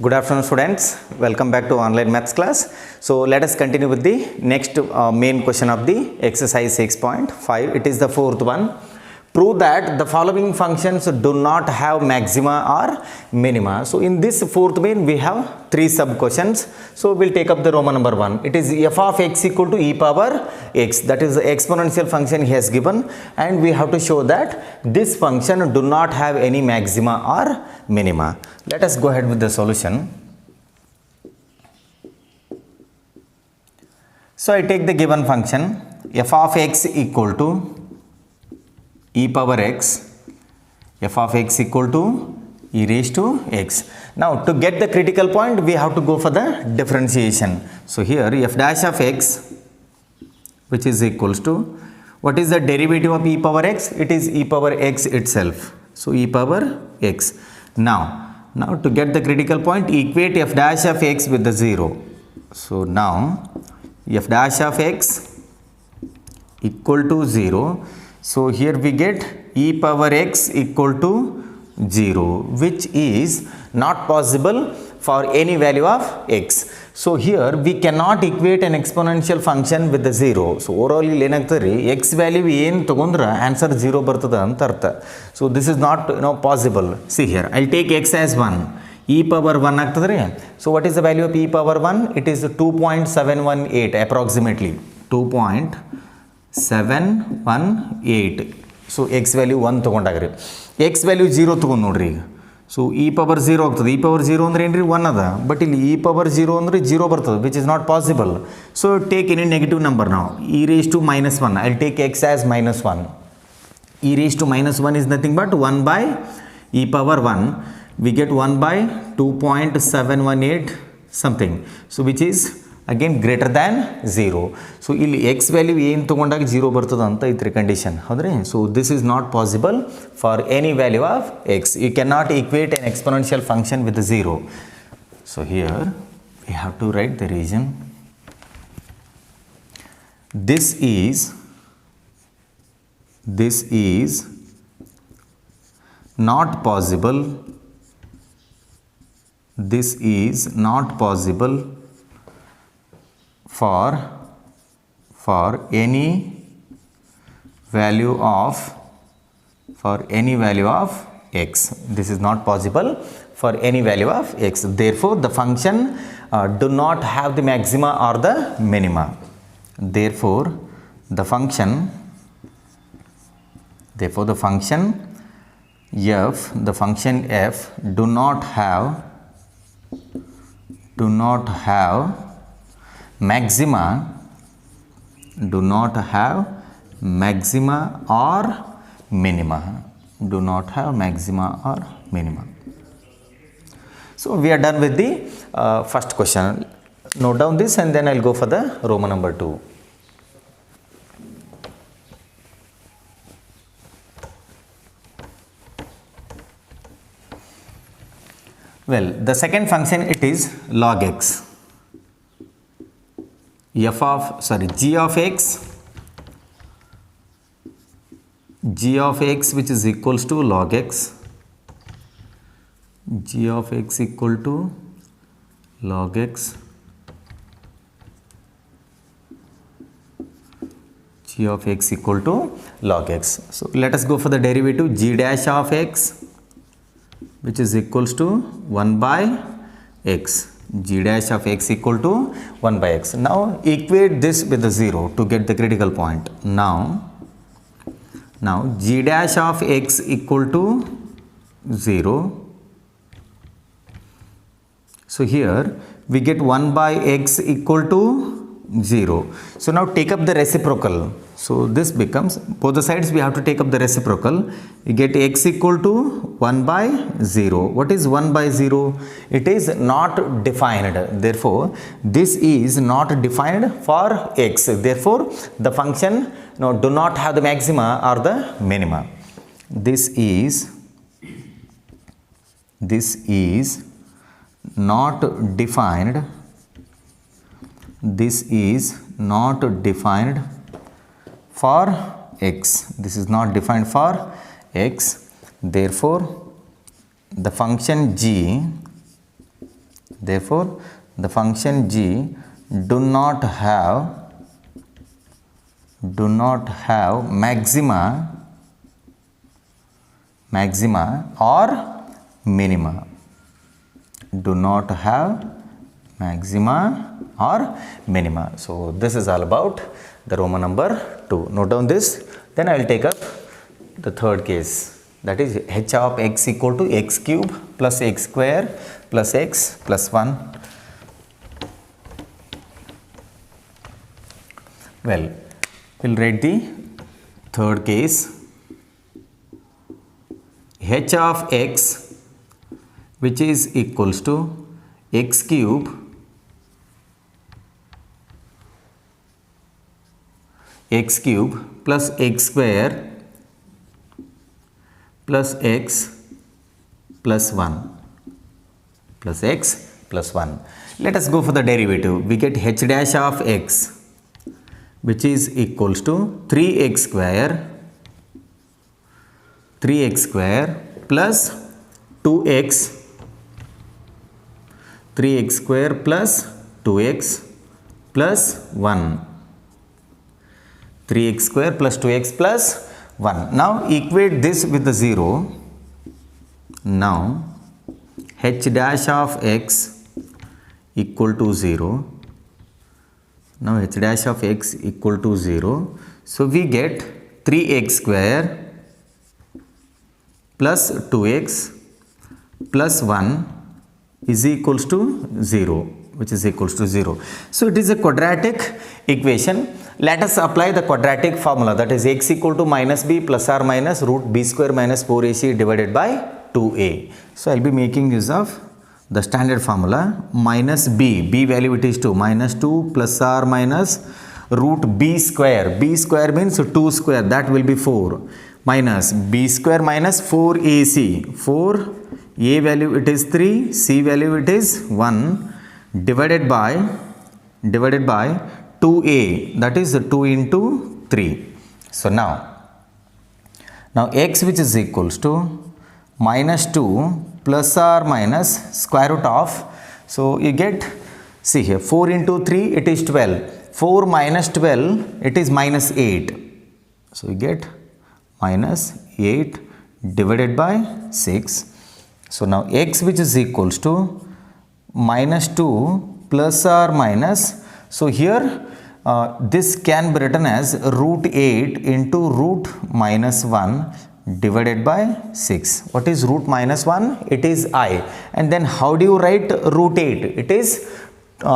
Good afternoon students, welcome back to online maths class. So let us continue with the next main question of the exercise 6.5. It is the fourth one. Prove that the following functions do not have maxima or minima. So in this fourth main we have three sub questions. So we'll take up the Roman number 1. It is f of x equal to e power x, that is the exponential function he has given, and we have to show that this function do not have any maxima or minima. Let us go ahead with the solution. So I take the given function f of x equal to e power x, f of x equal to e raised to x. Now to get the critical point we have to go for the differentiation. So here f dash of x, which is equals to, what is the derivative of e power x? It is e power x itself. So e power x. Now to get the critical point, equate f dash of x with the 0. So now f dash of x equal to 0. So here we get e power x equal to 0, which is not possible for any value of x. So here we cannot equate an exponential function with the 0. So overall x value ಏನು ತಗೊಂಡ್ರೆ answer 0 ಬರ್ತದೆ ಅಂತ ಅರ್ಥ. So this is not possible. See here, I'll take x as 1. e power 1 ಆಗ್ತದ್ರಿ. So what is the value of e power 1? It is 2.718 approximately. 2.718. So x value 1 ತಗೊಂಡಾಗ್ರಿ. x value 0 ತಗೊಂಡು ನೋಡ್ರಿ ಈಗ. So e power 0 ಆಗ್ತದೆ. e power 0 ಅಂದ್ರೆ ಏನ್ರಿ 1 ಅದ, but ಇಲ್ಲಿ e power 0 ಅಂದ್ರೆ 0 ಬರ್ತದೆ, which is not possible. So take any negative number now. e raised to minus 1. I'll take x as minus 1. e raised to minus 1 is nothing but 1 by e power 1. We get 1 by 2.718 something. So which is again greater than 0. So ಇಲ್ಲಿ x value ಏನು ತಗೊಂಡಾಗ 0 ಬರ್ತದೆ ಅಂತ ಐತ್ರಿ condition, ಹೌದ್ರಿ? So this is not possible for any value of x. You cannot equate an exponential function with 0. So here we have to write the reason. This is not possible. This is not possible for any value of x. This is not possible for any value of x. Therefore the function do not have the maxima or the minima. Therefore the function f do not have maxima or minima. So we are done with the first question. Note down this and then I'll go for the Roman number 2. Well, the second function, it is log x. g of x which is equals to log x. g of x equal to log x. g of x equal to log x. So let us go for the derivative. G dash of x which is equals to 1 by x. G dash of x equal to 1 by x. Now equate this with the 0 to get the critical point. Now g dash of x equal to 0. So here we get 1 by x equal to 0. So now take up the reciprocal. So this becomes, both the sides we have to take up the reciprocal. You get x equal to 1 by 0. What is 1 by 0? It is not defined. Therefore this is not defined for x. Therefore the function do not have the maxima or the minima. This is not defined. This is not defined for x. This is not defined for x. Therefore the function g Therefore, the function g do not have maxima or minima. Do not have maxima or minima. So this is all about the Roman number 2. Note down this. Then I will take up the third case, that is h of x equal to x cube plus x square plus x plus 1. Well, we'll write the third case. H of x, which is equals to x cube plus x square plus x plus 1 plus x plus 1. Let us go for the derivative. We get h dash of x, which is equals to 3x square plus 2x, 3x square plus 2x plus 1. 3x square plus 2x plus 1. Now equate this with the 0. Now h dash of x equal to 0. Now h dash of x equal to 0. So we get 3x square plus 2x plus 1 is equals to 0, which is equals to 0. So it is a quadratic equation. Let us apply the quadratic formula, that is x equal to minus b plus or minus root b square minus 4ac divided by 2a. So I will be making use of the standard formula, minus b value it is 2, minus 2 plus or minus root b square means 2 square, that will be 4, minus b square minus 4ac, 4, a value it is 3, c value it is 1, divided by 2a, that is 2 into 3. So now x, which is equals to minus 2 plus or minus square root of, so you get, see here, 4 into 3 it is 12, 4 minus 12 it is minus 8, so you get minus 8 divided by 6. So now x, which is equals to minus 2 plus or minus, so here this can be written as root 8 into root minus 1 divided by 6. What is root minus 1? It is I. And then how do you write root 8? It is 2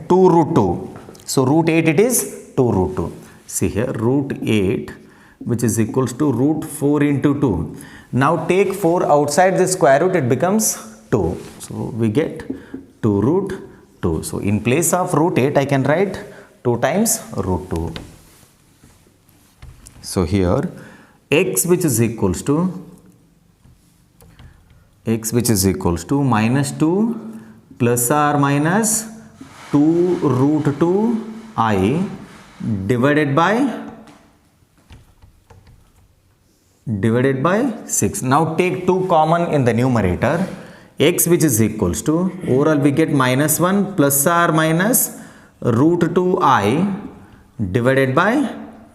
root 2. So root 8 it is 2 root 2. See here, root 8, which is equals to root 4 into 2. Now take 4 outside the square root, it becomes 2. So we get 2 root 2. So in place of root 8, I can write 2 times root 2. So here x, which is equals to minus 2 plus or minus 2 root 2 I divided by 6. Now take 2 common in the numerator. X, which is equals to, overall we get minus 1 plus or minus root 2i divided by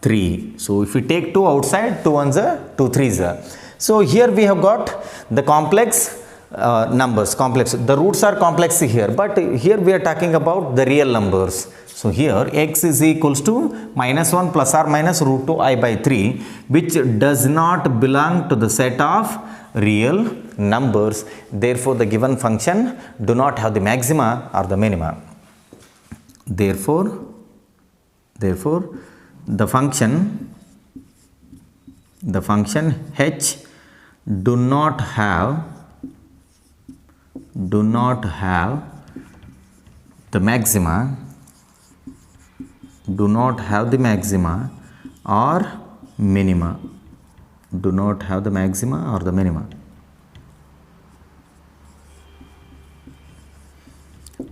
3. So if we take 2 outside, 2 ones are 2 threes are. So here we have got the complex numbers, the roots are complex here, but here we are talking about the real numbers. So here x is equals to minus 1 plus or minus root 2i by 3, which does not belong to the set of real numbers. Therefore the given function do not have the maxima or the minima. Therefore the function h do not have the maxima or minima. Do not have the maxima or the minima.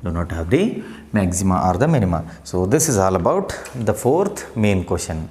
Do not have the maxima or the minima. So this is all about the fourth main question.